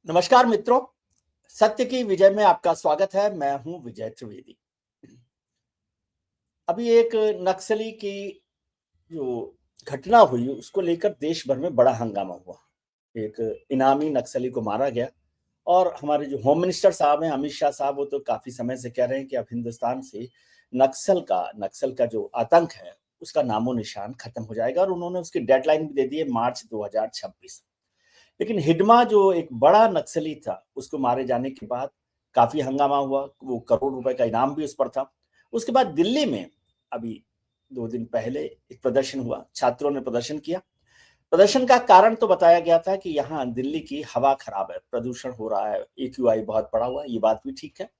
नमस्कार मित्रों, सत्य की विजय में आपका स्वागत है। मैं हूं विजय त्रिवेदी। अभी एक नक्सली की जो घटना हुई उसको लेकर देश भर में बड़ा हंगामा हुआ। एक इनामी नक्सली को मारा गया और हमारे जो होम मिनिस्टर साहब हैं अमित शाह साहब, वो तो काफी समय से कह रहे हैं कि अब हिंदुस्तान से नक्सल का जो आतंक है उसका नामो निशान खत्म हो जाएगा और उन्होंने उसकी डेडलाइन भी दे दी है, मार्च 2026। लेकिन हिडमा जो एक बड़ा नक्सली था, उसको मारे जाने के बाद काफी हंगामा हुआ। वो करोड़ रुपए का इनाम भी उस पर था। उसके बाद दिल्ली में अभी 2 दिन पहले एक प्रदर्शन हुआ, छात्रों ने प्रदर्शन किया। प्रदर्शन का कारण तो बताया गया था कि यहाँ दिल्ली की हवा खराब है, प्रदूषण हो रहा है, एक्यूआई बहुत बढ़ा हुआ है। ये बात भी ठीक है,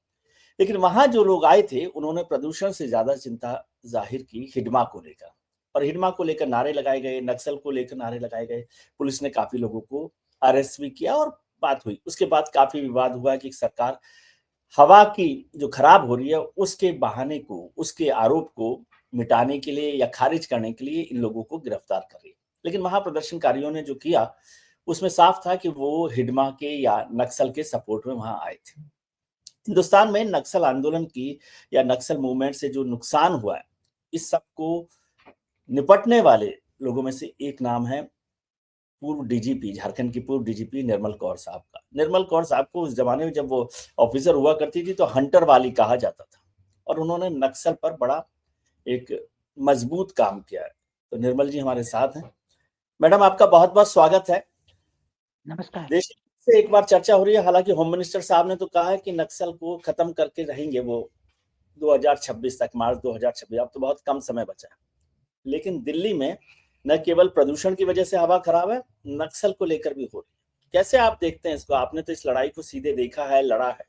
लेकिन वहां जो लोग आए थे उन्होंने प्रदूषण से ज्यादा चिंता जाहिर की हिडमा को लेकर। और हिडमा को लेकर नारे लगाए गए, नक्सल को लेकर नारे लगाए गए। पुलिस ने काफी लोगों को अरेस्ट भी किया और बात हुई। उसके बाद काफी विवाद हुआ कि सरकार हवा की जो खराब हो रही है उसके बहाने को, उसके आरोप को मिटाने के लिए या खारिज करने के लिए इन लोगों को गिरफ्तार कर रही है। लेकिन वहां प्रदर्शनकारियों ने जो किया उसमें साफ था कि वो हिडमा के या नक्सल के सपोर्ट में वहां आए थे। हिंदुस्तान में नक्सल आंदोलन की या नक्सल मूवमेंट से जो नुकसान हुआ है, इस सब को निपटने वाले लोगों में से एक नाम है पूर्व डीजीपी, झारखंड की पूर्व डीजीपी निर्मल कौर साहब का। निर्मल कौर साहब को उस जमाने में जब वो ऑफिसर हुआ करती थी तो हंटर वाली कहा जाता था और उन्होंने नक्सल पर बड़ा एक मजबूत काम किया है। तो निर्मल जी हमारे साथ हैं। मैडम, आपका बहुत बहुत स्वागत है। नमस्कार। देश से एक बार चर्चा हो रही है, हालांकि होम मिनिस्टर साहब ने तो कहा है कि नक्सल को खत्म करके रहेंगे वो 2026 तक, मार्च 2026। अब तो बहुत कम समय बचा है। लेकिन दिल्ली में न केवल प्रदूषण की वजह से हवा खराब है, नक्सल को लेकर भी हो रही है। कैसे आप देखते हैं इसको? आपने तो इस लड़ाई को सीधे देखा है, लड़ा है।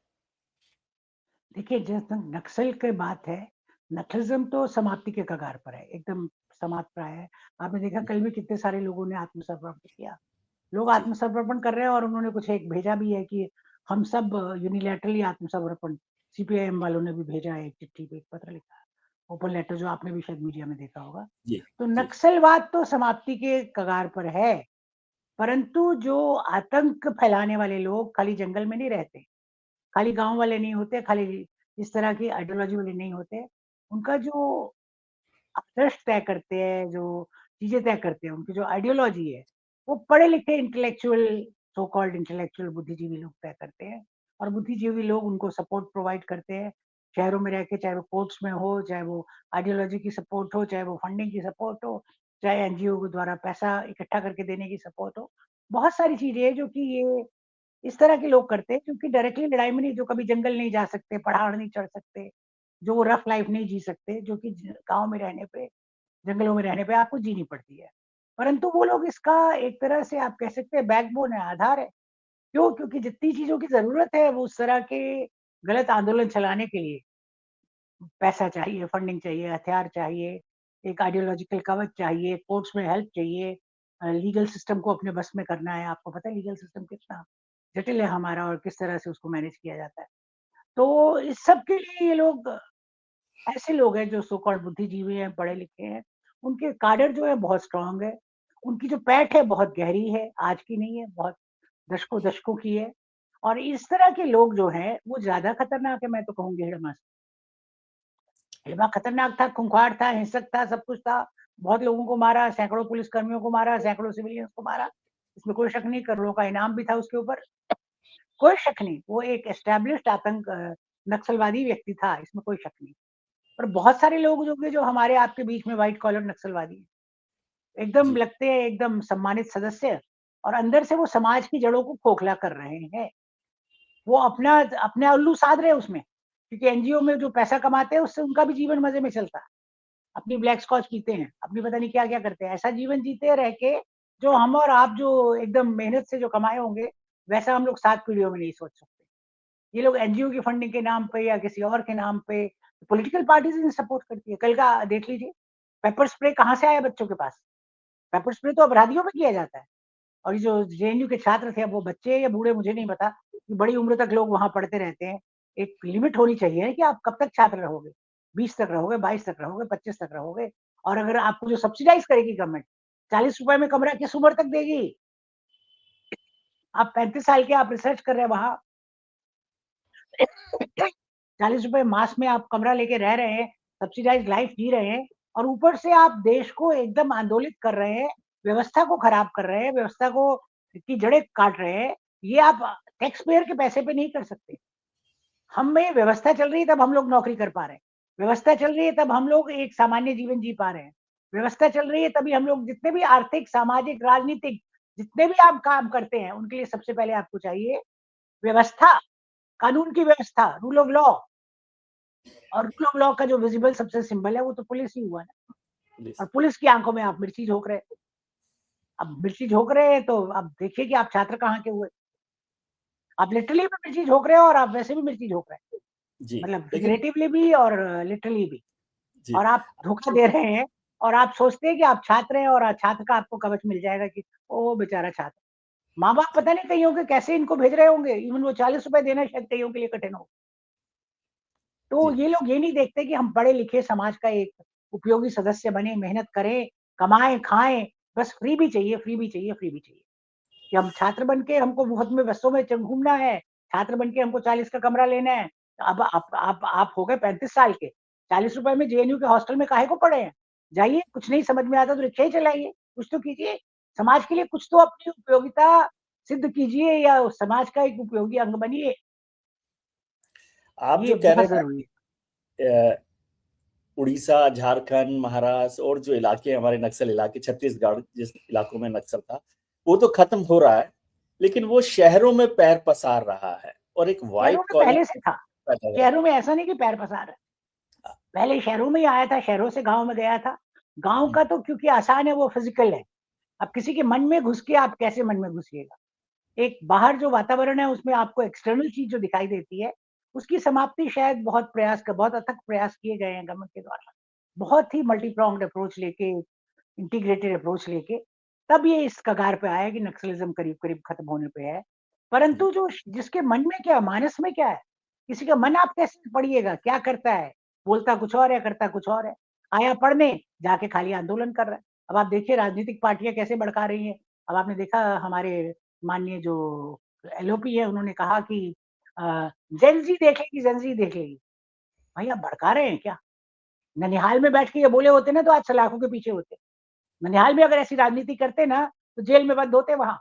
देखिए, जहाँ तक नक्सल की बात है, नक्सलिज़्म तो समाप्ति के कगार पर है, एकदम समाप्त प्राय है। आपने देखा कल भी कितने सारे लोगों ने आत्मसमर्पण किया। लोग जी। आत्मसमर्पण कर रहे हैं और उन्होंने कुछ एक भेजा भी है कि हम सब यूनिलैटरली आत्मसमर्पण। सीपीआईएम वालों ने भी भेजा है, एक चिट्ठी पे एक पत्र लिखा है, ओपन लेटर, जो आपने भी शायद मीडिया में देखा होगा। जी। तो जी। नक्सलवाद तो समाप्ति के कगार पर है, परंतु जो आतंक फैलाने वाले लोग खाली जंगल में नहीं रहते। खाली गाँव वाले नहीं होते, खाली इस तरह की आइडियोलॉजी वाले नहीं होते। उनका जो आदर्श तय करते हैं, जो चीज़ें तय करते हैं, उनकी जो आइडियोलॉजी है, वो पढ़े-लिखे इंटेलेक्चुअल, सो कॉल्ड इंटेलेक्चुअल बुद्धिजीवी लोग तय करते हैं और बुद्धिजीवी लोग उनको सपोर्ट प्रोवाइड करते हैं। शहरों में रह के, चाहे वो कोर्ट्स में हो, चाहे वो आइडियोलॉजी की सपोर्ट हो, चाहे वो फंडिंग की सपोर्ट हो, चाहे एनजीओ के द्वारा पैसा इकट्ठा करके देने की सपोर्ट हो। बहुत सारी चीज़ें हैं जो कि ये इस तरह के लोग करते हैं, क्योंकि डायरेक्टली लड़ाई में नहीं, जो कभी जंगल नहीं जा सकते, पहाड़ नहीं चढ़ सकते, जो वो रफ लाइफ नहीं जी सकते, जो कि गाँव में रहने पे, जंगलों में रहने पे आपको जीनी पड़ती है। परंतु वो लोग इसका एक तरह से आप कह सकते हैं बैकबोन है, आधार है। क्यों? क्योंकि जितनी चीज़ों की ज़रूरत है वो उस तरह के गलत आंदोलन चलाने के लिए पैसा चाहिए, फंडिंग चाहिए, हथियार चाहिए, एक आइडियोलॉजिकल कवच चाहिए, कोर्ट्स में हेल्प चाहिए, लीगल सिस्टम को अपने बस में करना है। आपको पता है लीगल सिस्टम कितना जटिल है हमारा और किस तरह से उसको मैनेज किया जाता है। तो इस सब के लिए ये लोग, ऐसे लोग हैं जो सो कॉल्ड बुद्धिजीवी हैं, पढ़े-लिखे हैं, उनके कैडर जो है बहुत स्ट्रॉन्ग है। उनकी जो पैठ है बहुत गहरी है, आज की नहीं है, बहुत दशकों-दशकों की है। और इस तरह के लोग जो हैं, वो ज़्यादा खतरनाक है, मैं तो कहूँगी हिड़मा से। हिड़मा खतरनाक था, खूंखार था, हिंसक था, सब कुछ था। बहुत लोगों को मारा, सैकड़ों पुलिसकर्मियों को मारा, सैकड़ों सिविलियंस को मारा। इसमें कोई शक नहीं, करोड़ों का इनाम भी था उसके ऊपर। कोई शक नहीं, वो एक एस्टेब्लिश्ड नक्सलवादी व्यक्ति था, इसमें कोई शक नहीं। और बहुत सारे लोग जो होंगे जो हमारे आपके बीच में व्हाइट कॉलर नक्सलवादी हैं, एकदम जी। लगते हैं एकदम सम्मानित सदस्य, और अंदर से वो समाज की जड़ों को खोखला कर रहे हैं। वो अपना उल्लू साध रहे हैं उसमें, क्योंकि एनजीओ में जो पैसा कमाते हैं उससे उनका भी जीवन मज़े में चलता है। अपनी ब्लैक स्कॉच पीते हैं, अपनी पता नहीं क्या-क्या करते हैं। ऐसा जीवन जीते रह के जो हम और आप जो एकदम मेहनत से जो कमाए होंगे, वैसा हम लोग 7 पीढ़ियों में नहीं सोच सकते। ये लोग एनजीओ की फंडिंग के नाम पे या किसी और के नाम पे पॉलिटिकल पार्टीज़ इन्हें सपोर्ट करती है। कल का देख लीजिए, पेपर स्प्रे कहाँ से आया बच्चों के पास? पेपर स्प्रे तो अपराधियों पे किया जाता है। और ये जो जेएनयू के छात्र थे, अब वो बच्चे या बूढ़े मुझे नहीं पता, कि बड़ी उम्र तक लोग वहाँ पढ़ते रहते हैं। एक लिमिट होनी चाहिए कि आप कब तक छात्र रहोगे? 20 तक रहोगे, 22 तक रहोगे, 25 तक रहोगे। और अगर आपको जो सब्सिडाइज़ करेगी गवर्नमेंट, ₹40 में कमरा किस उम्र तक देगी? आप 35 साल के आप रिसर्च कर रहे हैं वहाँ। ₹40 मास में आप कमरा लेके रह रहे हैं, सब्सिडाइज़्ड लाइफ़ जी रहे हैं और ऊपर से आप देश को एकदम आंदोलित कर रहे हैं, व्यवस्था को खराब कर रहे हैं, व्यवस्था को की जड़ें काट रहे हैं। ये आप टैक्स पेयर के पैसे पे नहीं कर सकते। हम में व्यवस्था चल रही है तब हम लोग नौकरी कर पा रहे हैं। व्यवस्था चल रही है तब हम लोग एक सामान्य जीवन जी पा रहे हैं। व्यवस्था चल रही है तभी हम लोग जितने भी आर्थिक, सामाजिक, राजनीतिक जितने भी आप काम करते हैं, उनके लिए सबसे पहले आपको चाहिए व्यवस्था, कानून की व्यवस्था, रूल ऑफ लॉ। और रूल ऑफ लॉ का जो विजिबल सबसे सिंबल है वो तो पुलिस ही हुआ ना। पुलिस। और पुलिस की आंखों में आप मिर्ची झोंक रहे हैं। अब मिर्ची झोंक रहे हैं तो अब देखिए कि आप छात्र कहाँ के हुए। आप लिटरली भी मिर्ची झोंक रहे हो और आप वैसे भी मिर्ची झोंक रहे हैं। जी, मतलब लेकिन फिगरेटिवली भी और लिटरली भी। जी, और आप धोखा दे रहे हैं और आप सोचते हैं कि आप छात्र हैं और छात्र का आपको कवच मिल जाएगा कि ओ बेचारा छात्र। माँ-बाप जी, पता नहीं कईयों के कैसे इनको भेज रहे होंगे। इवन वो ₹40 देना शायद कईयों के लिए कठिन हो। तो जी, ये लोग ये नहीं देखते कि हम पढ़े-लिखे समाज का एक उपयोगी सदस्य बने, मेहनत करें, कमाएँ, खाएँ, बस फ्री भी चाहिए, फ्री भी चाहिए, फ्री भी चाहिए। कि हम छात्र बन के हमको मुफ्त में बसों में च घूमना है, छात्र बन के हमको 40 का कमरा लेना है। अब आप हो गए 35 साल के, ₹40 में जेएनयू के हॉस्टल में काहे को पड़े हैं? जाइए, कुछ नहीं समझ में आता तो रिक्शा ही चलाइए, कुछ तो कीजिए। समाज के लिए कुछ तो अपनी उपयोगिता सिद्ध कीजिए या समाज का एक उपयोगी अंग बनिए। आप ये जो कह रहे बहुत ज़रूरी है। हैं उड़ीसा, झारखंड, महाराष्ट्र और जो इलाके हमारे नक्सल इलाके, छत्तीसगढ़ जिस इलाकों में नक्सल था, वो तो खत्म हो रहा है, लेकिन वो शहरों में पैर पसार रहा है और एक शहरों व्हाइट में कॉलर पहले से था। पैदा हो रहा शहरों में ऐसा नहीं कि पैर पसार है। पहले शहरों में ही आया था, शहरों से गाँव में गया था। गाँव है। का तो क्योंकि आसान है वो फिज़िकल है। अब किसी के मन में घुस के आप कैसे मन में घुसिएगा? एक बाहर जो वातावरण है उसमें आपको एक्सटर्नल चीज़ जो दिखाई देती है, उसकी समाप्ति शायद बहुत अथक प्रयास किए गए हैं गवर्नमेंट के द्वारा। बहुत ही मल्टी प्रोंग्ड अप्रोच लेके, इंटीग्रेटेड अप्रोच लेके, तब ये इस कगार पे आया कि नक्सलिज़्म करीब-करीब खत्म होने पे है। जी, परंतु जो जिसके मन में क्या, मानस में क्या है? किसी का मन आप कैसे पढ़िएगा? क्या करता है? बोलता कुछ और है, करता कुछ और है। आया पढ़ने, जाके खाली आंदोलन कर रहा है। अब आप देखिए राजनीतिक पार्टियाँ कैसे भड़का रही हैं। अब आपने देखा हमारे माननीय जो एलओपी है उन्होंने कहा कि जेन ज़ी देख लेगी, जेन ज़ी देख लेगी। भाई आप भड़का रहे हैं क्या? ननिहाल में बैठ के ये बोले होते ना तो आज सलाखों के पीछे होते। ननिहाल में अगर ऐसी राजनीति करते ना तो जेल में बंद होते वहाँ।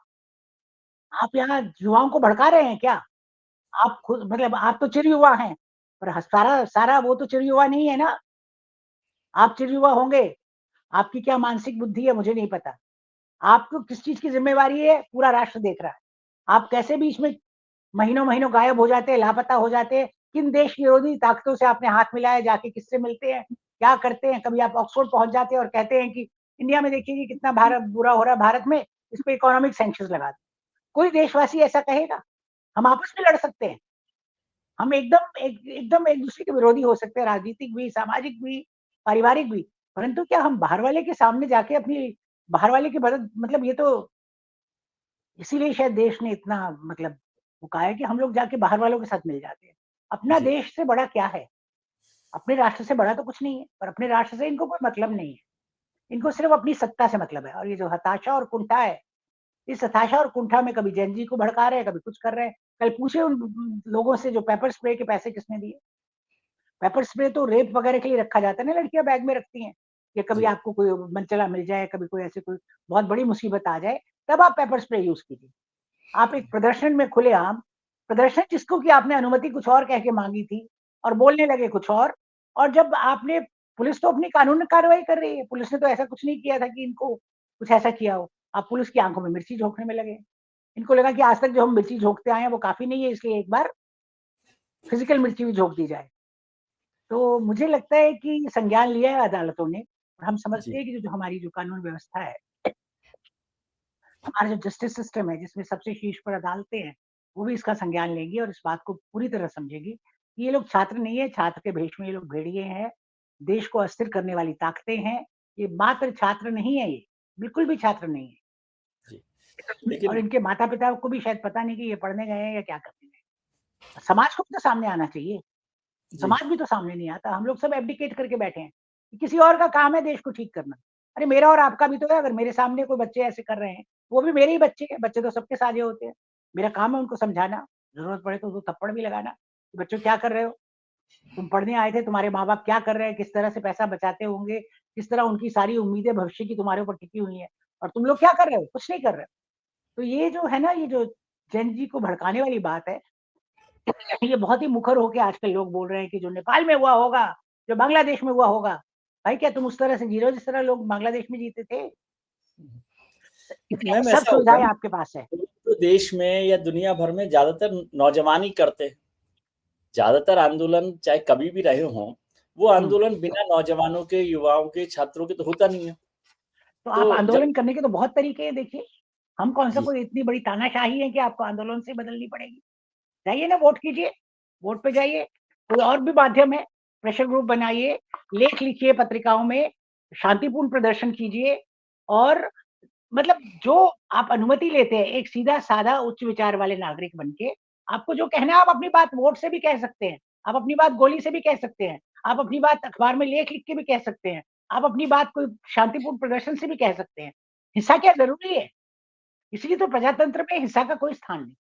आप यहाँ युवाओं को भड़का रहे हैं क्या? आप खुद मतलब आप तो चिर युवा हैं, पर सारा सारा वो तो चिर युवा नहीं है ना। आप चिर युवा होंगे, आपकी क्या मानसिक बुद्धि है मुझे नहीं पता। आपको किस चीज़ की ज़िम्मेवारी है, पूरा राष्ट्र देख रहा है। आप कैसे बीच में महीनों-महीनों गायब हो जाते हैं, लापता हो जाते हैं। किन देश विरोधी ताकतों से आपने हाथ मिलाया, जाके किससे मिलते हैं, क्या करते हैं? कभी आप ऑक्सफोर्ड पहुँच जाते हैं और कहते हैं कि इंडिया में देखिए कि कितना भारत बुरा हो रहा है भारत में, इस पे इकोनॉमिक सैंक्शंस लगा दें। कोई देशवासी ऐसा कहेगा? हम आपस में लड़ सकते हैं। हम एकदम एक-दूसरे के विरोधी हो सकते हैं, राजनीतिक भी, सामाजिक भी, पारिवारिक भी। परंतु क्या हम बाहर वाले के सामने जाके अपनी बाहर वाले की मदद मतलब ये तो इसीलिए शायद देश ने इतना मतलब वो कहा है कि हम लोग जाके बाहर वालों के साथ मिल जाते हैं। अपना जी, देश से बड़ा क्या है? अपने राष्ट्र से बड़ा तो कुछ नहीं है, पर अपने राष्ट्र से इनको कोई मतलब नहीं है। इनको सिर्फ़ अपनी सत्ता से मतलब है और ये जो हताशा और कुंठा है, इस हताशा और कुंठा में कभी जेन ज़ी को भड़का रहे हैं, कभी कुछ कर रहे हैं। कल पूछिए उन लोगों से जो पेपर स्प्रे के पैसे किसने दिए? पेपर स्प्रे तो रेप वगैरह के लिए रखा जाता है ना, लड़कियाँ बैग में रखती हैं, कि कभी जी, आपको कोई मनचला मिल जाए, कभी कोई ऐसी कोई बहुत बड़ी मुसीबत आ जाए, तब आप पेपर स्प्रे यूज़ कीजिए। आप एक प्रदर्शन में खुलेआम प्रदर्शन जिसको कि आपने अनुमति कुछ और कह के माँगी थी और बोलने लगे कुछ और जब आपने पुलिस तो अपनी कानूनी कार्रवाई कर रही है, पुलिस ने तो ऐसा कुछ नहीं किया था कि इनको कुछ ऐसा किया हो। आप पुलिस की आँखों में मिर्ची झोंकने में लगे। इनको लगा कि आज तक जो हम मिर्ची झोंकते आए हैं वो काफ़ी नहीं है इसलिए एक बार फिज़िकल मिर्ची भी झोंक दी जाए। तो मुझे लगता है कि संज्ञान लिया है अदालतों ने और हम समझते जी, हैं कि जो हमारी जो कानून व्यवस्था है, हमारा जो जस्टिस सिस्टम है जिसमें सबसे शीर्ष पर अदालतें हैं, वो भी इसका संज्ञान लेंगी और इस बात को पूरी तरह समझेगी कि ये लोग छात्र नहीं है, छात्र के भेष में ये लोग भेड़िए हैं, देश को अस्थिर करने वाली ताकतें हैं, ये मात्र छात्र नहीं है ये, बिल्कुल भी छात्र नहीं है। जी। और लेकिन इनके माता-पिता को भी शायद पता नहीं कि ये पढ़ने गए हैं या क्या करने गए हैं। समाज को भी तो सामने आना चाहिए, जी, समाज भी तो सामने नहीं आता, हम लोग सब एब्डिकेट करके बैठे हैं, कि किसी और का काम है देश को ठीक करना। अरे मेरा और आपका भी तो है, अगर मेरे सामने कोई बच्चे ऐसे कर रहे हैं, वो भी मेरे ही बच्चे हैं, बच्चे तो सबके साझे होते हैं। मेरा काम है उनको समझाना, ज़रूरत पड़े तो 2 थप्पड़ भी लगाना, कि बच्चों क्या कर रहे हो? तुम पढ़ने आए थे, तुम्हारे माँ-बाप क्या कर रहे हैं, किस तरह से पैसा बचाते होंगे, किस तरह उनकी सारी उम्मीदें भविष्य की तुम्हारे ऊपर टिकी हुई हैं और तुम लोग क्या कर रहे हो? कुछ नहीं कर रहे हो। तो ये जो है ना, ये जो जेन ज़ी को भड़काने वाली बात है, ये बहुत ही मुखर होके आजकल लोग बोल रहे हैं कि जो नेपाल में हुआ होगा, जो बांग्लादेश में हुआ होगा। भाई क्या तुम उस तरह से जी रहे हो जिस तरह लोग बांग्लादेश में जीते थे? मैम सब ऐसा होता है सुविधाएँ ना, आपके पास है। तो देश में या दुनिया भर में ज़्यादातर नौजवान ही करते हैं। ज़्यादातर आंदोलन चाहे कभी भी रहे हों, वो हुँ। आंदोलन बिना नौजवानों के, युवाओं के, छात्रों के तो होता नहीं है। तो तो आप जब आंदोलन करने के तो बहुत तरीके हैं देखिए। हम कौन-सा जी, कोई इतनी बड़ी तानाशाही है कि आपको आंदोलन से बदलनी पड़ेगी। जाइए ना वोट कीजिए, वोट पे जाइए। कोई और भी माध्यम है, प्रेशर ग्रुप बनाइए, लेख लिखिए पत्रिकाओं में, शांतिपूर्ण प्रदर्शन कीजिए और मतलब जो आप अनुमति लेते हैं, एक सीधा-साधा उच्च विचार वाले नागरिक बन के, आपको जो कहना है आप अपनी बात वोट से भी कह सकते हैं, आप अपनी बात गोली से भी कह सकते हैं, आप अपनी बात अखबार में लेख लिख के भी कह सकते हैं, आप अपनी बात कोई शांतिपूर्ण प्रदर्शन से भी कह सकते हैं। हिंसा क्या ज़रूरी है? इसलिए तो प्रजातंत्र में हिंसा का कोई स्थान नहीं।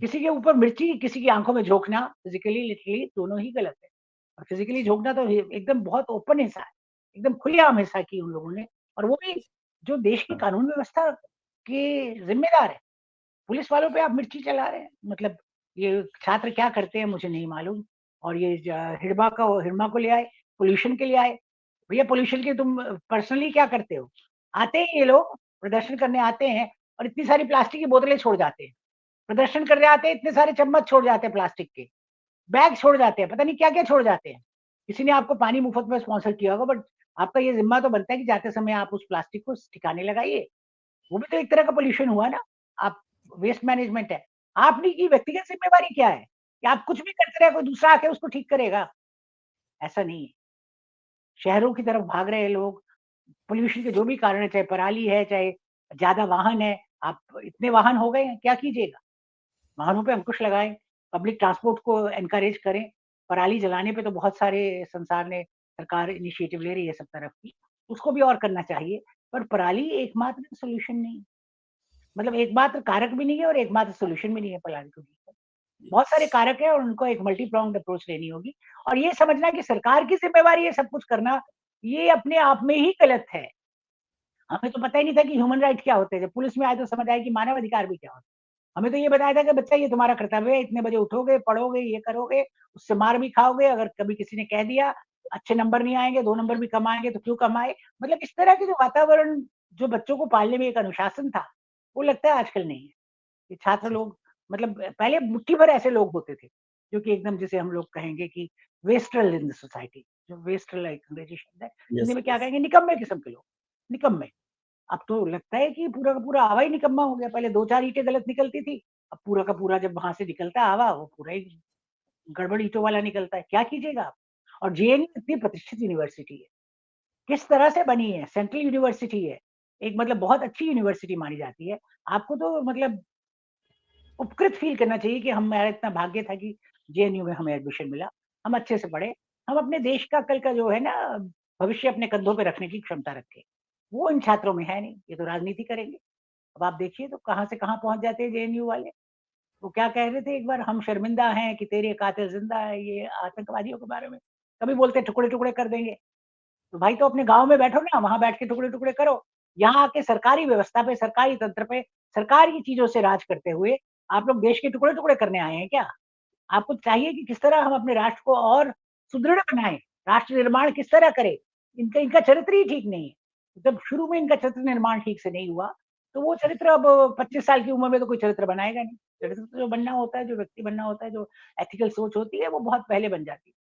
किसी के ऊपर मिर्ची, किसी की आँखों में झोंकना, फिज़िकली, लिटरली दोनों ही गलत है। और फिज़िकली झोंकना तो ये एकदम बहुत ओपन हिंसा है, एकदम खुलेआम हिंसा की उन लोगों ने और वो भी जो देश की कानून व्यवस्था के ज़िम्मेदार है। पुलिस वालों पे आप मिर्ची चला रहे हैं, मतलब ये छात्र क्या करते हैं मुझे नहीं मालूम और ये हिड़बा को ले आए, पॉल्यूशन के लिए आए। भैया पॉल्यूशन के तुम पर्सनली क्या करते हो? आते हैं ये लोग, प्रदर्शन करने आते हैं और इतनी सारी प्लास्टिक की बोतलें छोड़ जाते हैं। प्रदर्शन करने आते हैं, इतने सारे चम्मच छोड़ जाते हैं प्लास्टिक के, बैग छोड़ जाते हैं, पता नहीं क्या-क्या छोड़ जाते हैं। किसी ने आपको पानी मुफ्त में स्पॉन्सर किया होगा बट आपका ये ज़िम्मा तो बनता है कि जाते समय आप उस प्लास्टिक को ठिकाने लगाइए। वो भी तो एक तरह का पॉल्यूशन हुआ ना, आप वेस्ट मैनेजमेंट है। आपने की व्यक्तिगत ज़िम्मेवारी क्या है? कि आप कुछ भी करते रहे, कोई दूसरा आके उसको ठीक करेगा? ऐसा नहीं है। शहरों की तरफ भाग रहे हैं लोग, पॉल्यूशन के जो भी कारण है, चाहे पराली है, चाहे ज़्यादा वाहन है, आप इतने वाहन हो गए हैं, क्या कीजिएगा? वाहनों पे अंकुश लगाएँ, पब्लिक ट्रांसपोर्ट को एनकरेज करें। पराली जलाने पे तो बहुत सारे संसार ने सरकार इनिशिएटिव ले रही है सब तरफ की, उसको भी और करना चाहिए। पर पराली एकमात्र सॉल्यूशन नहीं, मतलब एकमात्र कारक भी नहीं है और एकमात्र सॉल्यूशन भी नहीं है पराली को लेकर। बहुत सारे कारक हैं और उनको एक मल्टी प्रोंग्ड अप्रोच लेनी होगी और ये समझना कि सरकार की ज़िम्मेवारी है सब कुछ करना, ये अपने आप में ही गलत है। हमें तो पता ही नहीं था कि ह्यूमन राइट क्या होते हैं, जब पुलिस में आए तो समझ आया कि मानव अधिकार भी क्या होता है। हमें तो ये बताया था कि बच्चा ये तुम्हारा कर्तव्य है, इतने बजे उठोगे, पढ़ोगे, ये करोगे, उससे मार भी खाओगे, अगर कभी किसी ने कह दिया, अच्छे नंबर नहीं आएँगे, 2 नंबर भी कम आएँगे तो क्यों कम आए? मतलब इस तरह के जो वातावरण जो बच्चों को पालने में एक अनुशासन था, वो लगता है आजकल नहीं है। ये छात्र लोग मतलब पहले मुट्ठी भर ऐसे लोग होते थे, जो कि एकदम जिसे हम लोग कहेंगे कि वेस्टर्न इन द सोसाइटी, जो वेस्टर्न एक अंग्रेजी शब्द है, हिंदी यस, में क्या यस। कहेंगे निकम्मे किस्म के लोग, निकम्मे। अब तो लगता है कि पूरा का पूरा आवा ही निकम्मा हो गया, पहले 2-4 ईंटें गलत निकलती थी, अब पूरा का पूरा जब वहाँ से निकलता है आवा, वो पूरा ही गड़बड़ ईंटों वाला निकलता है, क्या कीजिएगा आप? और जेएनयू इतनी प्रतिष्ठित यूनिवर्सिटी है, किस तरह से बनी है, सेंट्रल यूनिवर्सिटी है, एक मतलब बहुत अच्छी यूनिवर्सिटी मानी जाती है, आपको तो मतलब उपकृत फ़ील करना चाहिए कि हमारा इतना भाग्य था कि जेएनयू में हमें एडमिशन मिला, हम अच्छे से पढ़े, हम अपने देश का कल का जो है ना भविष्य अपने कंधों पे रखने की क्षमता रखें। वो इन छात्रों में है नहीं, ये तो राजनीति करेंगे। अब आप देखिए तो कहाँ से कहाँ पहुँच जाते हैं जेएनयू वाले। वो क्या कह रहे थे एक बार हम शर्मिंदा हैं कि तेरे कातिल ज़िंदा है, ये आतंकवादियों के बारे में। कभी बोलते हैं टुकड़े-टुकड़े कर देंगे। तो भाई तो अपने गाँव में बैठो ना, वहाँ बैठ के टुकड़े-टुकड़े करो। यहाँ आके सरकारी व्यवस्था पे, सरकारी तंत्र पे, सरकार की चीज़ों से राज करते हुए, आप लोग देश के टुकड़े-टुकड़े करने आए हैं क्या? आपको चाहिए कि किस तरह हम अपने राष्ट्र को और सुदृढ़ बनाएँ, राष्ट्र निर्माण किस तरह करें? इनका इनका चरित्र ही ठीक नहीं है। जब शुरू में इनका चरित्र निर्माण ठीक से नहीं हुआ, तो वो चरित्र अब 25 साल की उम्र में तो कोई चरित्र बनाएगा नहीं। चरित्र तो जो बनना होता है, जो व्यक्ति बनना होता है, जो एथिकल सोच होती है, वो बहुत पहले बन जाती है।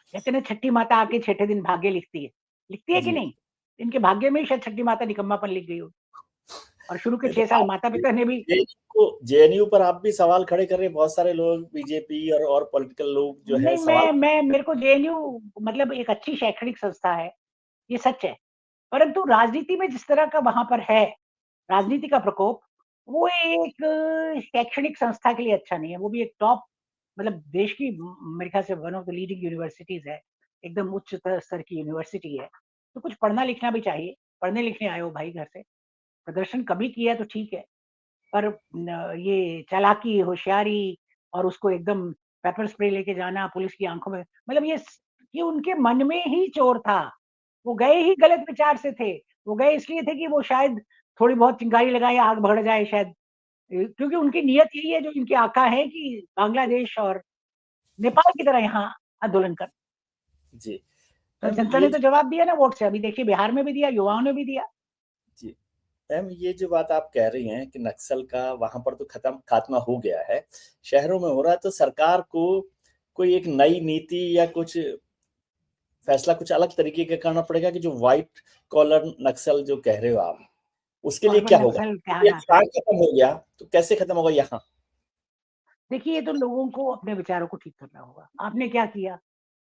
कहते हैं ना छठी माता आके छठे दिन भाग्य लिखती है कि जी। नहीं? इनके भाग्य में ही शायद छठी माता निकम्मापन लिख गई होगी और शुरू के नहीं तो 6 साल आप माता-पिता ने भी जेएनयू पर आप भी सवाल खड़े कर रहे हैं, बहुत सारे लोग बीजेपी और पॉलिटिकल लोग जो है नहीं सवाल मैं मेरे को जेएनयू मतलब एक अच्छी शैक्षणिक संस्था है, ये सच है। परंतु राजनीति में जिस तरह का वहाँ पर है, राजनीति का प्रकोप, वो एक शैक्षणिक संस्था के लिए अच्छा नहीं है। वो भी एक टॉप मतलब देश की मेरे ख्याल से one of the leading universities है। एकदम उच्च स्तर की यूनिवर्सिटी है। तो कुछ पढ़ना-लिखना भी चाहिए। पढ़ने-लिखने आए हो भाई घर से, प्रदर्शन कभी किया तो ठीक है। पर ये चालाकी, होशियारी और उसको एकदम पेपर स्प्रे लेके जाना पुलिस की आँखों में, मतलब ये उनके मन में ही चोर था। वो गए ही गलत विचार से थे। वो गए इसलिए थे कि वो शायद थोड़ी बहुत चिंगारी लगाए, आग भड़ जाए शायद। क्योंकि उनकी नीयत यही है जो इनके आका हैं कि बांग्लादेश और नेपाल की तरह यहाँ आंदोलन कर। जी। तो मैम जनता ये ने तो जवाब दिया ना वोट से। अभी देखिए बिहार में भी दिया, युवाओं ने भी दिया। जी। मैम ये जो बात आप कह रही हैं कि नक्सल का वहाँ पर तो खात्मा हो गया है, शहरों में हो रहा है, तो सरकार को कोई एक नई नीति या कुछ फैसला कुछ अलग तरीके का करना पड़ेगा कि जो व्हाइट कॉलर नक्सल जो कह रहे हो आप, उसके लिए अर्बन क्या होगा? नक्सल कहा ये जाता है। यहाँ खत्म हो गया, तो कैसे खत्म होगा यहाँ? देखिए ये तो लोगों को अपने विचारों को ठीक करना होगा। आपने क्या किया?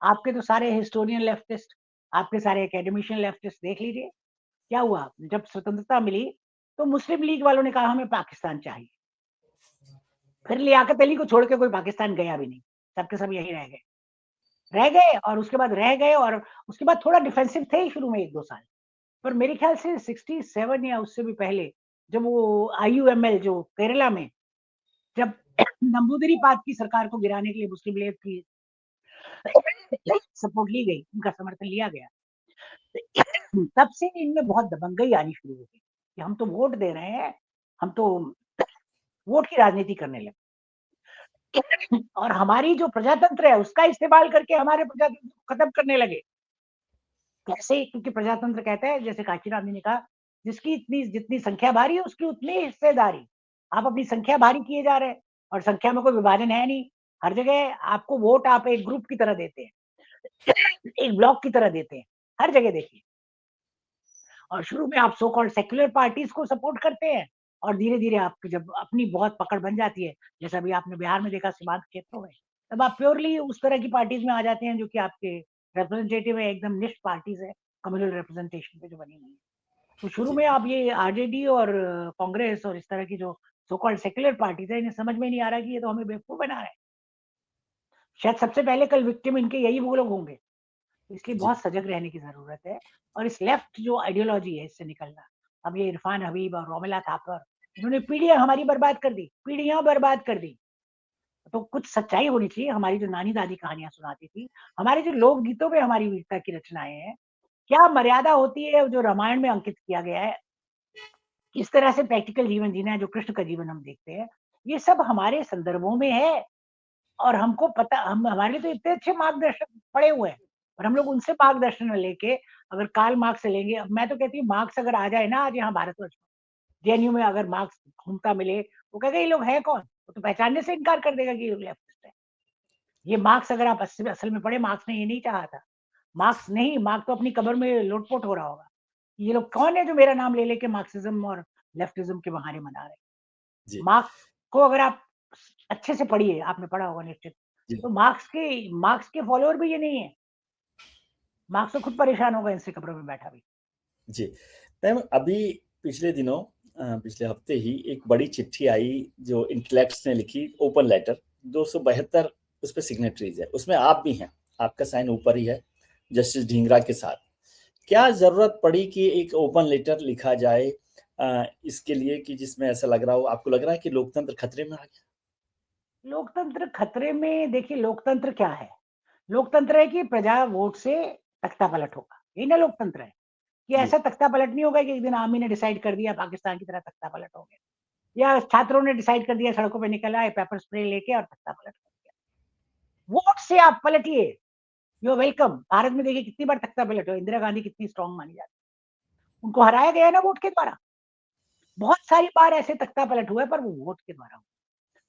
आपके तो सारे हिस्टोरियन लेफ्टिस्ट, आपके सारे एकेडमिशियन लेफ्टिस्ट देख लीजिए, क्या हुआ? जब स्वतंत्रता मिली, तो मुस्लिम लीग वालों ने कहा हमें पाकिस्तान चाहिए। फिर लियाकत अली को छोड़ के कोई पाकिस्तान गया भी नहीं, सब के सब यहीं रह गए और उसके बाद रह गए और उसके बाद थोड़ा डिफेंसिव थे ही शुरू में 1-2 साल। पर मेरे ख्याल से 67 या उससे भी पहले, जब वो आईयूएमएल जो केरला में, जब नंबूदिरी पाक की सरकार को गिराने के लिए मुस्लिम लीग की सपोर्ट ली गई, उनका समर्थन लिया गया, तब से इनमें बहुत दबंगई आनी शुरू हो गई कि हम तो वोट दे रहे हैं, हम तो वोट की राजनीति करने लगे। और हमारी जो प्रजातंत्र है उसका इस्तेमाल करके हमारे प्रजातंत्र को खत्म करने लगे। कैसे? क्योंकि प्रजातंत्र कहता है, जैसे कांशीराम जी ने कहा, जिसकी इतनी जितनी संख्या भारी है उसकी उतनी हिस्सेदारी। आप अपनी संख्या भारी किए जा रहे हैं और संख्या में कोई विभाजन है नहीं। हर जगह आपको वोट आप एक ग्रुप की तरह देते हैं, एक ब्लॉक की तरह देते हैं, हर जगह देखिए। और शुरू में आप सो कॉल्ड सेक्युलर पार्टीज को सपोर्ट करते हैं और धीरे-धीरे आपकी जब अपनी बहुत पकड़ बन जाती है, जैसा अभी आपने बिहार में देखा सीमांत क्षेत्रों में, तब आप प्योरली उस तरह की पार्टीज में आ जाते हैं जो कि आपके रिप्रेजेंटेटिव है, एकदम निष्ठ पार्टीज है, कम्युनल रिप्रेजेंटेशन पे जो बनी हुई है। तो शुरू जी, में आप ये आरजेडी और कांग्रेस और इस तरह की जो सो कॉल्ड सेक्युलर पार्टीज है, इन्हें समझ में नहीं आ रहा कि ये तो हमें बेवकूफ बना रहे हैं। शायद सबसे पहले कल विक्टिम इनके यही वो लोग होंगे। इसलिए जी, बहुत सजग रहने की ज़रूरत है और इस लेफ्ट जो आइडियोलॉजी है इससे निकलना। अब ये इरफान हबीब और रोमिला थापर, इन्होंने पीढ़ियाँ हमारी बर्बाद कर दी, पीढ़ियाँ बर्बाद कर दी। तो कुछ सच्चाई होनी चाहिए, हमारी जो नानी-दादी कहानियाँ सुनाती थी, हमारे जो लोकगीतों में हमारी वीरता की रचनाएँ हैं, क्या मर्यादा होती है जो रामायण में अंकित किया गया है, किस तरह से प्रैक्टिकल जीवन जीना है जो कृष्ण का जीवन हम देखते हैं, ये सब हमारे संदर्भों में है। और हमको पता, हम हमारे लिए तो इतने अच्छे मार्गदर्शक पड़े हुए हैं, और हम लोग उनसे मार्गदर्शन लेके अगर कार्ल मार्क्स से लेंगे, अब मैं तो कहती हूँ मार्क्स अगर आ जाए ना आज यहाँ भारतवर्ष में, जेएनयू में अगर मार्क्स घूमता मिले, वो कहेगा ये लोग हैं कौन? वो तो पहचानने से इनकार कर देगा कि ये लेफ्टिस्ट है। ये मार्क्स अगर आप असल में पढ़े, मार्क्स ने ये नहीं चाहा था। मार्क्स नहीं, मार्क्स तो अपनी कब्र में लोट-पोट हो रहा होगा। ये लोग कौन है जो मेरा नाम ले लेके मार्क्सिज्म और लेफ्टिज्म के बहाने मना रहे हैं? जी, मार्क्स को अगर आप अच्छे से पढ़िए, आपने पढ़ा होगा निश्चित, जी, तो मार्क्स के फॉलोअर भी ये नहीं है। मार्क्स तो खुद परेशान होगा इनसे कब्रों में बैठा भी। जी। मैम अभी पिछले दिनों पिछले हफ्ते ही एक बड़ी चिट्ठी आई जो इंटेलेक्ट्स ने लिखी, ओपन लेटर, 272 उस पे सिग्नेटरीज है, उसमें आप भी हैं, आपका साइन ऊपर ही है, जस्टिस ढींगरा के साथ। क्या ज़रूरत पड़ी कि एक ओपन लेटर लिखा जाए इसके लिए कि जिसमें ऐसा लग रहा हो, आपको लग रहा है कि लोकतंत्र खतरे में आ गया? लोकतंत्र खतरे में, देखिए लोकतंत्र क्या है? लोकतंत्र है कि प्रजा वोट से तख्ता पलट होगा। यही ना लोकतंत्र है? कि जी, ऐसा तख्ता पलट नहीं होगा कि एक दिन आर्मी ने डिसाइड कर दिया पाकिस्तान की तरह तख्ता पलट हो गया। या छात्रों ने डिसाइड कर दिया सड़कों पे निकल आए पेपर स्प्रे लेके और तख्ता पलट हो गया। वोट से आप पलटिए, यू आर वेलकम। भारत में देखिए कितनी बार तख्ता पलट हुआ, इंदिरा गांधी कितनी स्ट्रांग मानी जाती है। उनको हराया गया है ना वोट के द्वारा। बहुत सारी बार ऐसे तख्ता पलट हुआ है पर वो वोट के द्वारा हुआ।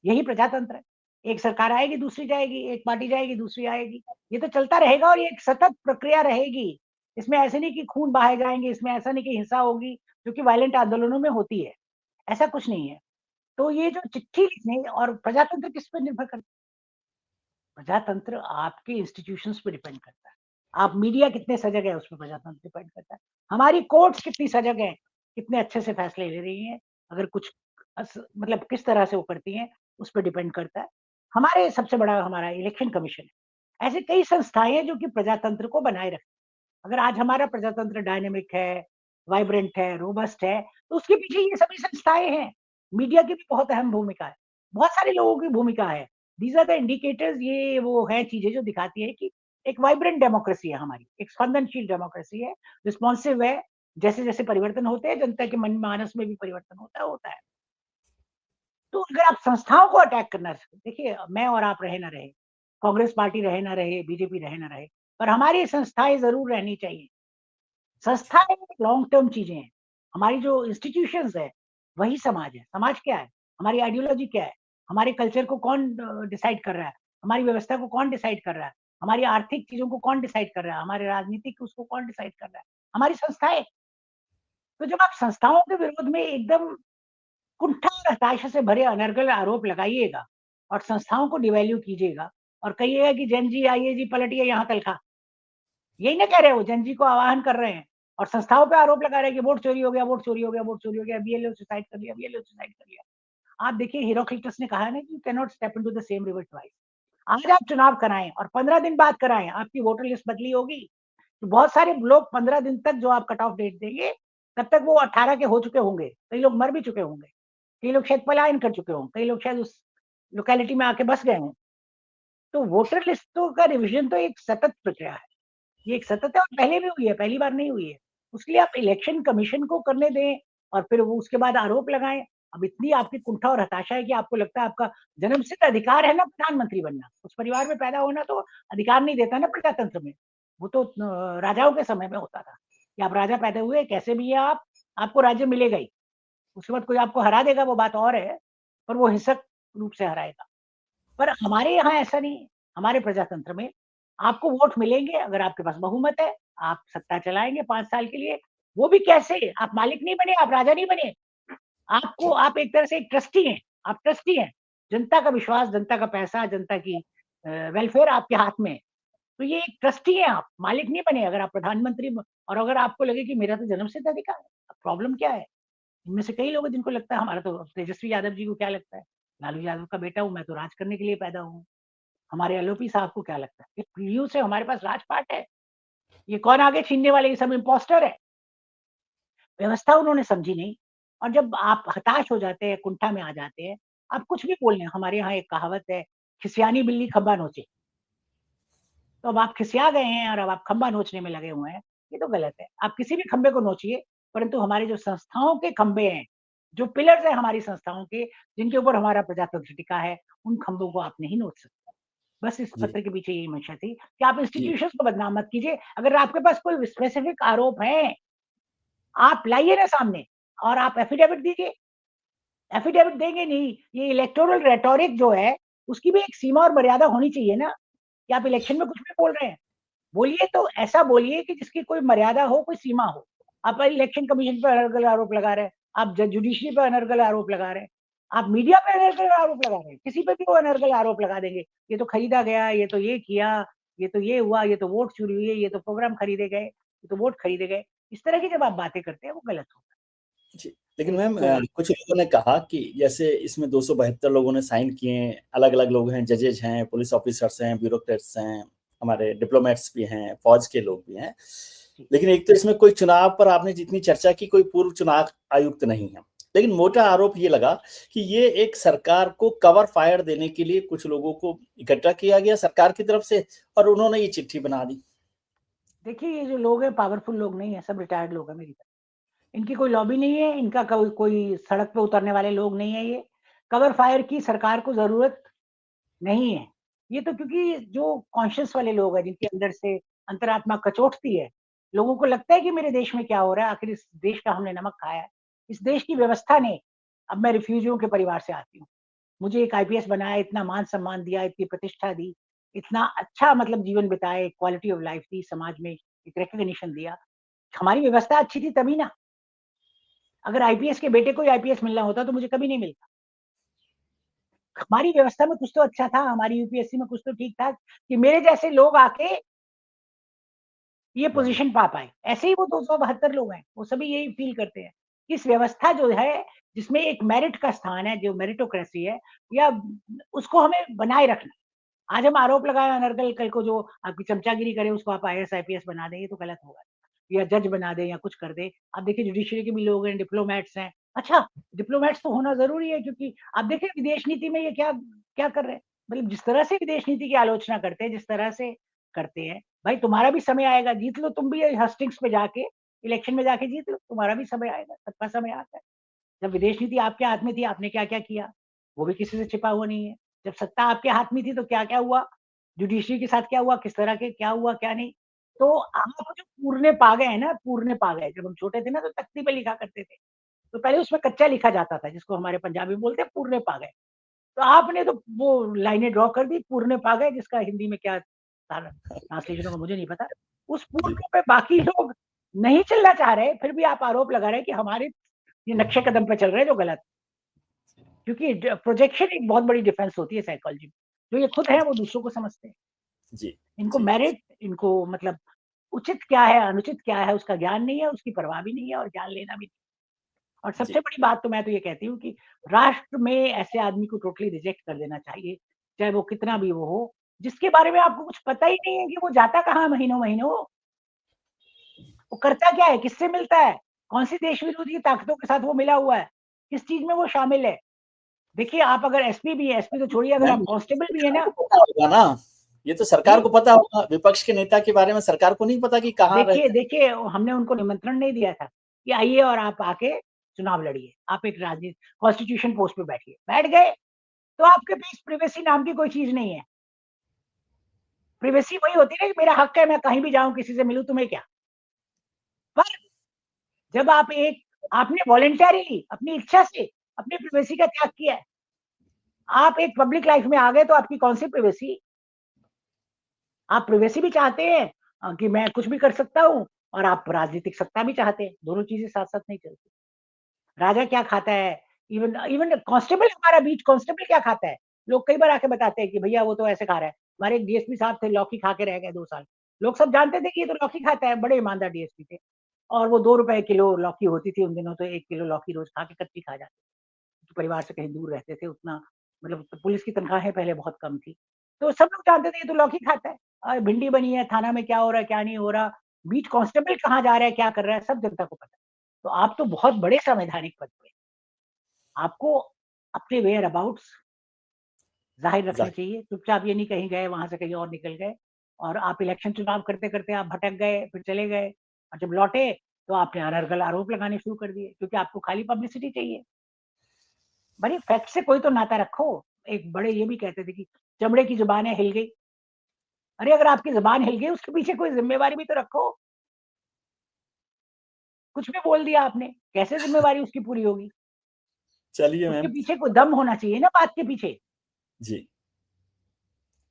यही प्रजातंत्र है। एक सरकार आएगी, दूसरी जाएगी, एक पार्टी जाएगी, दूसरी आएगी। ये तो चलता रहेगा और ये एक सतत प्रक्रिया रहेगी। इसमें ऐसे नहीं कि खून बहाए जाएँगे, इसमें ऐसा नहीं कि हिंसा होगी, जो कि वायलेंट आंदोलनों में होती है। ऐसा कुछ नहीं है। तो ये जो चिट्ठी लिखने, और प्रजातंत्र किस पे निर्भर करता है? प्रजातंत्र आपके इंस्टीट्यूशंस पे डिपेंड करता है। आप मीडिया कितने सजग है, उसपे प्रजातंत्र डिपेंड करता है। हमारी कोर्ट्स कितनी सजग हैं, कितने अच्छे से फैसले ले रही हैं, अगर कुछ मतलब किस तरह से वो करती हैं, उस पे डिपेंड करता है। हमारे सबसे बड़ा हमारा इलेक्शन कमीशन है। ऐसे कई संस्थाएँ हैं जो कि प्रजातंत्र को बनाए रखती हैं। अगर आज हमारा प्रजातंत्र डायनामिक है, वाइब्रेंट है, रोबस्ट है, तो उसके पीछे ये सभी संस्थाएँ हैं। मीडिया की भी बहुत अहम भूमिका है, बहुत सारे लोगों की भूमिका है। दीज़ आर द इंडिकेटर्स, ये वो है चीज़ें जो दिखाती है कि एक वाइब्रेंट डेमोक्रेसी है हमारी, एक स्पंदनशील डेमोक्रेसी है, रिस्पॉन्सिव है। जैसे-जैसे परिवर्तन होते हैं, जनता के मन-मानस में भी परिवर्तन होता है। तो अगर आप संस्थाओं को अटैक करना देखिए, मैं और आप रहे ना रहे, कांग्रेस पार्टी रहे ना रहे, बीजेपी रहे ना रहे, पर हमारी संस्थाएँ ज़रूर रहनी चाहिए। संस्थाएँ लॉन्ग टर्म चीज़ें हैं। हमारी जो इंस्टीट्यूशंस है, वही समाज है। समाज क्या है? हमारी आइडियोलॉजी क्या है? हमारे कल्चर को कौन डिसाइड कर रहा है? हमारी व्यवस्था को कौन डिसाइड कर रहा है? हमारी आर्थिक चीज़ों को कौन डिसाइड कर रहा है? हमारे राजनीतिक उसको कौन डिसाइड कर रहा है? हमारी संस्थाएँ। तो जब आप संस्थाओं के विरोध में एकदम कुंठा और हताशा से भरे अनर्गल आरोप लगाइएगा और संस्थाओं को डिवैल्यू कीजिएगा और कहिएगा कि जैन जी आइए जी, पलटिए यहाँ तलखा। यही ना कह रहे हो, जैन जी को आह्वान कर रहे हैं और संस्थाओं पे आरोप लगा रहे हैं कि वोट चोरी हो गया, वोट चोरी हो गया, वोट चोरी हो गया, बीएलओ सुसाइड कर लिया, बीएलओ सुसाइड कर लिया। आप देखिए, हेरोक्लिटस ने कहा है ना कि you can not step into the same river twice. आज आप चुनाव कराएँ और 15 दिन बाद कराएँ, आपकी वोटर लिस्ट बदली होगी। तो बहुत सारे लोग 15 दिन तक जो आप कट ऑफ डेट देंगे, तब तक वो 18 के हो चुके होंगे। कई लोग मर भी चुके होंगे। कई लोग शायद पलायन कर चुके हों, कई लोग शायद उस लोकेलिटी में आके बस गए हों। तो वोटर लिस्टों का रिवीजन तो एक सतत प्रक्रिया है। ये एक सतत है और पहले भी हुई है, पहली बार नहीं हुई है। उसके लिए आप इलेक्शन कमीशन को करने दें और फिर वो उसके बाद आरोप लगाएँ। अब इतनी आपकी कुंठा और हताशा है कि आपको लगता है आपका जन्मसिद्ध अधिकार है ना प्रधानमंत्री बनना। उस परिवार में पैदा होना तो अधिकार नहीं देता ना प्रजातंत्र में। वो तो राजाओं के समय में होता था कि आप राजा पैदा हुए, कैसे भी हैं आप, आपको राज्य मिलेगा ही। उसके बाद कोई आपको हरा देगा वो बात और है, पर वो हिंसक रूप से हराएगा। पर हमारे यहाँ ऐसा नहीं है, हमारे प्रजातंत्र में आपको वोट मिलेंगे अगर आपके पास बहुमत है, आप सत्ता चलाएँगे 5 साल के लिए, वो भी कैसे? आप मालिक नहीं बने, आप राजा नहीं बने। आपको आप एक तरह से एक ट्रस्टी हैं, आप ट्रस्टी हैं। जनता का विश्वास, जनता का पैसा, जनता की वेलफेयर आपके हाथ में है। तो ये एक ट्रस्टी हैं आप, मालिक नहीं बने। अगर आप प्रधानमंत्री ब और अगर आपको लगे कि मेरा तो जन्मसिद्ध अधिकार है, अब प्रॉब्लम क्या है? इनमें से कई लोग हैं जिनको लगता है हमारा तो तेजस्वी यादव जी को क्या लगता है? लालू यादव का बेटा हूँ, मैं तो राज करने के लिए पैदा हुआ हूँ। हमारे एलओपी साहब को क्या लगता है? ये पीढ़ियों से हमारे पास राजपाट है। ये कौन आगे छीनने वाले? ये सब इम्पोस्टर है। व्यवस्था उन्होंने समझी नहीं और जब आप हताश हो जाते हैं, कुंठा में आ जाते हैं, आप कुछ भी बोल लें। हमारे यहाँ एक कहावत है, खिसियानी बिल्ली खंभा नोचे। तो अब आप खिसिया गए हैं और अब आप खंभा नोचने में लगे हुए हैं, ये तो गलत है। आप किसी भी खंभे को नोचिए, परंतु हमारे जो संस्थाओं के खंभे हैं, जो पिलर्स हैं हमारी संस्थाओं के, जिनके ऊपर हमारा प्रजातंत्र टिका है, उन खंभों को आप नहीं नोच सकते। बस इस जी, पत्र के पीछे यही मंशा थी कि आप जी, इंस्टीट्यूशंस को बदनाम मत कीजिए। अगर आपके पास कोई स्पेसिफिक आरोप हैं, आप लाइए ना सामने और आप एफिडेविट दीजिए। एफिडेविट देंगे नहीं, ये इलेक्टोरल रेटोरिक जो है, उसकी भी एक सीमा और मर्यादा होनी चाहिए ना, कि आप इलेक्शन में कुछ भी बोल रहे हैं। बोलिए तो ऐसा बोलिए कि जिसकी कोई मर्यादा हो, कोई सीमा हो। आप इलेक्शन कमीशन पे अनर्गल आरोप लगा रहे हैं, आप जुडिशरी पे अनर्गल आरोप लगा रहे हैं, आप मीडिया पे अनर्गल आरोप लगा रहे हैं, किसी पे भी वो अनर्गल आरोप लगा देंगे। ये तो खरीदा गया, ये तो ये किया, ये तो ये हुआ, ये तो वोट चोरी हुई है, ये तो प्रोग्राम खरीदे गए, ये तो वोट खरीदे गए। इस तरह की जब आप बातें करते हैं, वो गलत होता जी। लेकिन है। मैम एक कुछ लोगों ने कहा कि जैसे इसमें 272 लोगों ने साइन किए हैं, अलग-अलग लोग हैं, जजेस हैं, पुलिस ऑफिसर्स हैं, ब्यूरोक्रेट्स हैं, हमारे डिप्लोमैट्स भी हैं, फौज के लोग भी हैं। जी, लेकिन एक तो इसमें कोई चुनाव पर आपने जितनी चर्चा की, कोई पूर्व चुनाव आयुक्त नहीं है। लेकिन मोटा आरोप ये लगा कि ये एक सरकार को कवर फायर देने के लिए कुछ लोगों को इकट्ठा किया गया सरकार की तरफ से और उन्होंने ये चिट्ठी बना दी। देखिए ये जो लोग हैं पावरफुल लोग नहीं है, सब रिटायर्ड लोग हैं मेरी तरह। इनकी कोई लॉबी नहीं है, इनका कोई कोई सड़क पे उतरने वाले लोग नहीं है ये। कवर फायर की सरकार को ज़रूरत नहीं है। ये तो क्योंकि जो कॉन्शियस वाले लोग हैं, जिनके अंदर से अंतरात्मा कचोटती है, लोगों को लगता है कि मेरे देश में क्या हो रहा है, आखिर इस देश का हमने नमक खाया है। इस देश की व्यवस्था ने अब मैं रिफ्यूजियों के परिवार से आती हूँ। मुझे एक आईपीएस बनाया, इतना मान-सम्मान दिया, इतनी प्रतिष्ठा दी, इतना अच्छा मतलब जीवन बिताए, क्वालिटी ऑफ लाइफ दी, समाज में एक रिकॉग्निशन दिया। हमारी व्यवस्था अच्छी थी तभी ना। अगर आईपीएस के बेटे को ही आईपीएस मिलना होता तो मुझे कभी नहीं मिलता। हमारी व्यवस्था में कुछ तो अच्छा था, हमारी यूपीएससी में कुछ तो ठीक था कि मेरे जैसे लोग आके ये बढ़िया। पोज़ीशन पा पाएँ। ऐसे ही वो 272 लोग हैं, वो सभी यही फ़ील करते हैं। इस व्यवस्था जो है, जिसमें एक मेरिट का स्थान है, जो मेरिटोक्रेसी है, या उसको हमें बनाए रखना। आज हम आरोप लगाएँ अनर्गल, कल को जो आपकी चमचागिरी करे उसको आप आईएएस, आईपीएस बना दें, ये तो गलत होगा। या जज बना दें या कुछ कर दें। आप देखिए जुडिशरी के भी लोग हैं, डिप्लोमैट्स हैं, अच्छा, डिप्लोमैट्स तो होना ज़रूरी है, क्योंकि आप देखिए विदेश नीति में ये क्या क्या कर रहे हैं। मतलब जिस तरह से विदेश नीति की आलोचना करते हैं, जिस तरह से करते हैं, भाई तुम्हारा भी समय आएगा, जीत लो तुम भी हस्टिंग्स में जाके, इलेक्शन में जाके जीत लो, तुम्हारा भी समय आएगा, सबका समय आता है। जब विदेश नीति आपके हाथ में थी, आपने क्या-क्या किया, वो भी किसी से छिपा हुआ नहीं है। जब सत्ता आपके हाथ में थी तो क्या-क्या हुआ, जुडिशरी के साथ क्या हुआ, किस तरह के क्या हुआ, क्या नहीं। तो आप जो पूरने पा गए हैं ना, पूरने पा गए, जब हम छोटे थे ना तो तख्ती पे लिखा करते थे। तो पहले उसमें कच्चा लिखा जाता था, जिसको हमारे पंजाबी में बोलते हैं पूरने पा गए। तो आपने तो वो लाइनें ड्रॉ कर दी, पूरने पा गए, जिसका हिंदी में क्या ट्रांसलेशन होगा मुझे नहीं पता। उस जी, पूरने पे बाकी लोग नहीं चलना चाह रहे, फिर भी आप आरोप लगा रहे हैं कि हमारे ये नक्शे कदम पे चल रहे हैं जो गलत। क्योंकि प्रोजेक्शन एक बहुत बड़ी डिफेंस होती है साइकोलॉजी में। जो ये खुद है वो दूसरों को समझते हैं। जी, इनको जी, मेरिट, इनको मतलब उचित क्या है, अनुचित क्या है, उसका ज्ञान नहीं है, उसकी परवाह भी नहीं है और ज्ञान लेना भी नहीं। और सबसे जी, बड़ी बात तो मैं तो ये कहती हूँ कि राष्ट्र में ऐसे आदमी को टोटली रिजेक्ट कर देना चाहिए, चाहे वो कितना भी वो हो, जिसके बारे में आपको कुछ पता ही नहीं है कि वो जाता कहाँ महीनों-महीनों, वो करता क्या है, किससे मिलता है, कौन-सी देश विरोधी ताकतों के साथ वो मिला हुआ है, किस चीज़ में वो शामिल है। देखिए आप अगर एसपी भी है, एसपी तो छोड़िए, अगर मैम आप कांस्टेबल भी है सरकार ना। को पता होगा ना, ये तो सरकार जी, को पता होगा, विपक्ष के नेता के बारे में सरकार को नहीं पता कि कहाँ देखिए रहते हैं। देखिए हमने उनको निमंत्रण नहीं दिया था कि आइए और आप आके चुनाव लड़िए, आप एक राजनीति कॉन्स्टिट्यूशन पोस्ट पे बैठिए, बैठ गए, तो आपके पास प्राइवेसी नाम की कोई चीज़ नहीं है। प्राइवेसी वही होती है ना कि मेरा हक है, मैं कहीं भी जाऊँ, किसी से मिलूँ, तुम्हें क्या? पर जब आप एक आपने वॉलंटरीली अपनी इच्छा से अपनी प्राइवेसी का त्याग किया है, आप एक पब्लिक लाइफ में आ गए तो आपकी कौन-सी प्राइवेसी? आप प्राइवेसी भी चाहते हैं कि मैं कुछ भी कर सकता हूँ, और आप राजनीतिक सत्ता भी चाहते हैं, दोनों चीज़ें साथ-साथ नहीं चलती। राजा क्या खाता है, इवन इवन कांस्टेबल, हमारा बीट कांस्टेबल क्या खाता है? लोग कई बार आके बताते हैं कि भैया वो तो ऐसे खा रहा है। हमारे एक डीएसपी साहब थे, लौकी खा के रह गए 2 साल। लोग सब जानते थे कि ये तो लौकी खाता है, बड़े ईमानदार डीएसपी थे। और वो ₹2 किलो लौकी होती थी उन दिनों, तो 1 किलो लौकी रोज़ खा के कच्ची खा जाते थे। तो परिवार से कहीं दूर रहते थे, उतना मतलब पुलिस की तनख्वाहें पहले बहुत कम थी। तो सब लोग जानते थे ये तो लौकी खाता है। भिंडी बनी है, थाना में क्या हो रहा है, क्या नहीं हो रहा, बीट कांस्टेबल कहाँ जा रहा है, क्या कर रहा है, सब जनता को पता है। तो आप तो बहुत बड़े संवैधानिक पद पे, आपको अपने वेयर अबाउट्स ज़ाहिर रखने ज़ाहिर चाहिए। चुपचाप ये नहीं कहीं गए, वहाँ से कहीं और निकल गए, और आप इलेक्शन चुनाव करते-करते आप भटक गए, फिर चले गए, और जब लौटे तो आपने अनर्गल आरोप लगाने शुरू कर दिए, क्योंकि आपको खाली पब्लिसिटी चाहिए। भई फैक्ट से कोई तो नाता रखो। एक बड़े ये भी कहते थे कि चमड़े की ज़ुबान है, हिल गई। अरे अगर आपकी ज़ुबान हिल गई, उसके पीछे कोई ज़िम्मेवारी भी तो रखो। कुछ भी बोल दिया आपने, कैसे ज़िम्मेवारी उसकी पूरी होगी? चलिए उसके मैम। पीछे कोई दम होना चाहिए ना बात के पीछे। जी,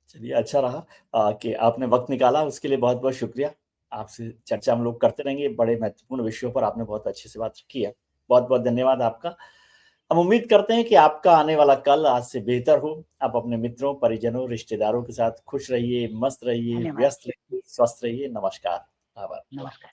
चलिए अच्छा रहा कि आपने वक़्त निकाला, उसके लिए बहुत-बहुत शुक्रिया। आपसे चर्चा हम लोग करते रहेंगे, बड़े महत्वपूर्ण विषयों पर आपने बहुत अच्छे से बात रखी है। बहुत-बहुत धन्यवाद आपका। हम उम्मीद करते हैं कि आपका आने वाला कल आज से बेहतर हो। आप अपने मित्रों, परिजनों, रिश्तेदारों के साथ खुश रहिए, मस्त रहिए, धन्यवाद, व्यस्त रहिए, स्वस्थ रहिए। नमस्कार। आभार। नमस्कार।